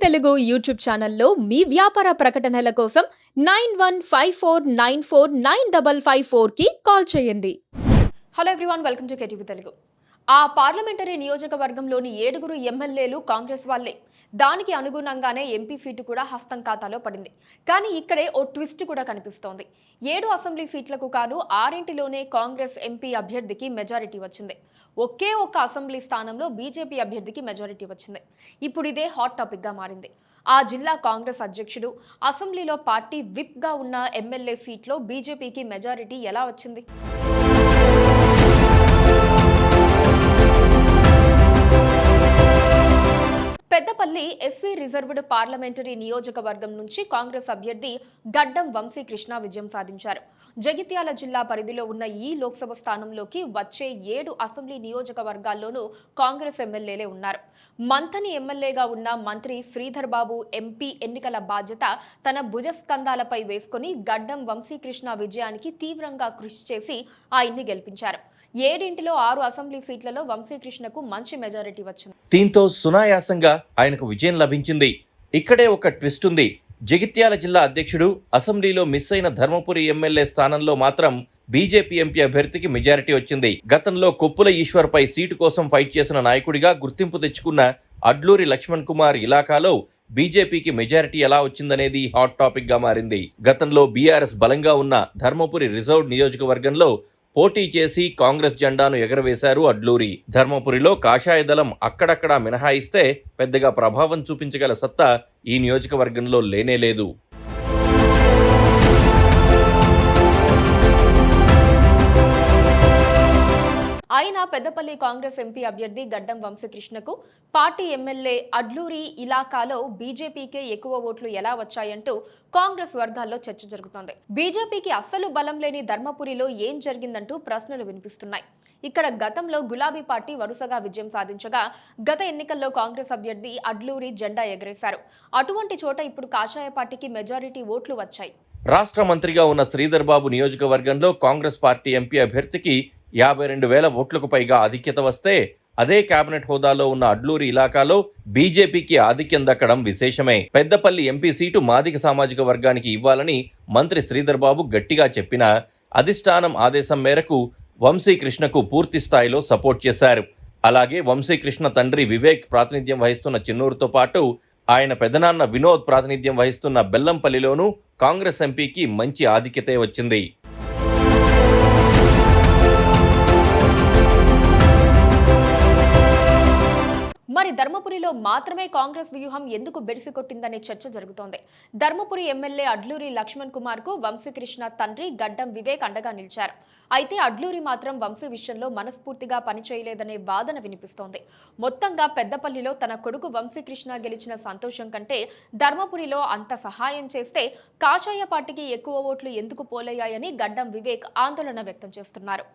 Telugu YouTube ఛానల్లో మీ వ్యాపార ప్రకటనల కోసం 9154949554 కి కాల్ చేయండి. Hello everyone, welcome to KTV Telugu. ఆ పార్లమెంటరీ నియోజకవర్గంలోని 7 ఎమ్మెల్యేలు కాంగ్రెస్ వాళ్ళే. దానికి అనుగుణంగానే ఎంపీ సీటు కూడా హస్తం ఖాతాలో పడింది. కానీ ఇక్కడే ఓ ట్విస్ట్ కూడా కనిపిస్తోంది. 7 అసెంబ్లీ సీట్లకు కాను 6లోనే కాంగ్రెస్ ఎంపీ అభ్యర్థికి మెజారిటీ వచ్చింది. ఒకే ఒక్క అసెంబ్లీ స్థానంలో బీజేపీ అభ్యర్థికి మెజారిటీ వచ్చింది. ఇప్పుడు ఇదే హాట్ టాపిక్ గా మారింది. ఆ జిల్లా కాంగ్రెస్ అధ్యక్షుడు, అసెంబ్లీలో పార్టీ విప్ గా ఉన్న ఎమ్మెల్యే సీట్లో బీజేపీకి మెజారిటీ ఎలా వచ్చింది? పెద్దపల్లి ఎస్సీ రిజర్వ్డ్ పార్లమెంటరీ నియోజకవర్గం నుంచి కాంగ్రెస్ అభ్యర్థి గడ్డం వంశీకృష్ణ విజయం సాధించారు. జగిత్యాల జిల్లా పరిధిలో ఉన్న ఈ లోక్సభ స్థానంలోకి వచ్చే 7 అసెంబ్లీ నియోజకవర్గాల్లోనూ కాంగ్రెస్ ఎమ్మెల్యేలే ఉన్నారు. మంథని ఎమ్మెల్యేగా ఉన్న మంత్రి శ్రీధర్ బాబు ఎంపీ ఎన్నికల బాధ్యత తన భుజస్కంధాలపై వేసుకుని గడ్డం వంశీకృష్ణ విజయానికి తీవ్రంగా కృషి చేసి ఆయన్ని గెలిపించారు. 7లో 6 అసెంబ్లీ సీట్లలో వంశీకృష్ణకు మంచి మెజారిటీ వచ్చింది. దీంతో సునాయాసంగా ఆయనకు విజయం లభించింది. ఇక్కడే ఒక ట్విస్ట్ ఉంది. జగిత్యాల జిల్లా అధ్యక్షుడు, అసెంబ్లీలో మిస్ అయిన ధర్మపురి ఎమ్మెల్యే స్థానంలో మాత్రం బీజేపీ ఎంపీ అభ్యర్థికి మెజారిటీ వచ్చింది. గతంలో కొప్పుల ఈశ్వర్పై సీటు కోసం ఫైట్ చేసిన నాయకుడిగా గుర్తింపు తెచ్చుకున్న అడ్లూరి లక్ష్మణ్ కుమార్ ఇలాకాలో బీజేపీకి మెజారిటీ ఎలా వచ్చిందనేది హాట్ టాపిక్ గా మారింది. గతంలో బీఆర్ఎస్ బలంగా ఉన్న ధర్మపురి రిజర్వ్డ్ నియోజకవర్గంలో పోటీ చేసి కాంగ్రెస్ జెండాను ఎగరవేశారు అడ్లూరి. ధర్మపురిలో కాషాయ దళం అక్కడక్కడా మినహాయిస్తే పెద్దగా ప్రభావం చూపించగల సత్తా ఈ నియోజకవర్గంలో లేనేలేదు. ఆయన పెద్దపల్లి కాంగ్రెస్ ఎంపీ అభ్యర్థి గడ్డం వంశీకృష్ణకు పార్టీ ఎమ్మెల్యే అడ్లూరి ఇలాకాలో బీజేపీకే ఎక్కువ ఓట్లు ఎలా వచ్చాయంటూ కాంగ్రెస్ వర్గాల్లో చర్చ జరుగుతోంది. బీజేపీకి అస్సలు బలం లేని ధర్మపురిలో ఏం జరిగిందంటూ ప్రశ్నలు వినిపిస్తున్నాయి. ఇక్కడ గతంలో గులాబీ పార్టీ వరుసగా విజయం సాధించగా గత ఎన్నికల్లో కాంగ్రెస్ అభ్యర్థి అడ్లూరి జెండా ఎగరేశారు. అటువంటి చోట ఇప్పుడు కాషాయ పార్టీకి మెజారిటీ ఓట్లు వచ్చాయి. రాష్ట్ర మంత్రిగా ఉన్న శ్రీధర్ బాబు నియోజకవర్గంలో కాంగ్రెస్ పార్టీ ఎంపీ అభ్యర్థికి 52,000 ఓట్లకు పైగా ఆధిక్యత వస్తే, అదే కేబినెట్ హోదాలో ఉన్న అడ్లూరి ఇలాకాలో బీజేపీకి ఆధిక్యం దక్కడం విశేషమే. పెద్దపల్లి ఎంపీ సీటు మాదిగ సామాజిక వర్గానికి ఇవ్వాలని మంత్రి శ్రీధర్ బాబు గట్టిగా చెప్పినా అధిష్టానం ఆదేశం మేరకు వంశీకృష్ణకు పూర్తి స్థాయిలో సపోర్ట్ చేశారు. అలాగే వంశీకృష్ణ తండ్రి వివేక్ ప్రాతినిధ్యం వహిస్తున్న చిన్నూరుతో పాటు ఆయన పెదనాన్న వినోద్ ప్రాతినిధ్యం వహిస్తున్న బెల్లంపల్లిలోనూ కాంగ్రెస్ ఎంపీకి మంచి ఆధిక్యతే వచ్చింది. మరి ధర్మపురిలో మాత్రమే కాంగ్రెస్ వ్యూహం ఎందుకు బెడిసికొట్టిందనే చర్చ జరుగుతోంది. ధర్మపురి ఎమ్మెల్యే అడ్లూరి లక్ష్మణ్ కుమార్ కు వంశీకృష్ణ తండ్రి గడ్డం వివేక్ అండగా నిలిచారు. అయితే అడ్లూరి మాత్రం వంశీ విషయంలో మనస్ఫూర్తిగా పనిచేయలేదనే వాదన వినిపిస్తోంది. మొత్తంగా పెద్దపల్లిలో తన కొడుకు వంశీకృష్ణ గెలిచిన సంతోషం కంటే ధర్మపురిలో అంత సహాయం చేస్తే కాషాయ పార్టీకి ఎక్కువ ఓట్లు ఎందుకు పోలయ్యాయని గడ్డం వివేక్ ఆందోళన వ్యక్తం చేస్తున్నారు.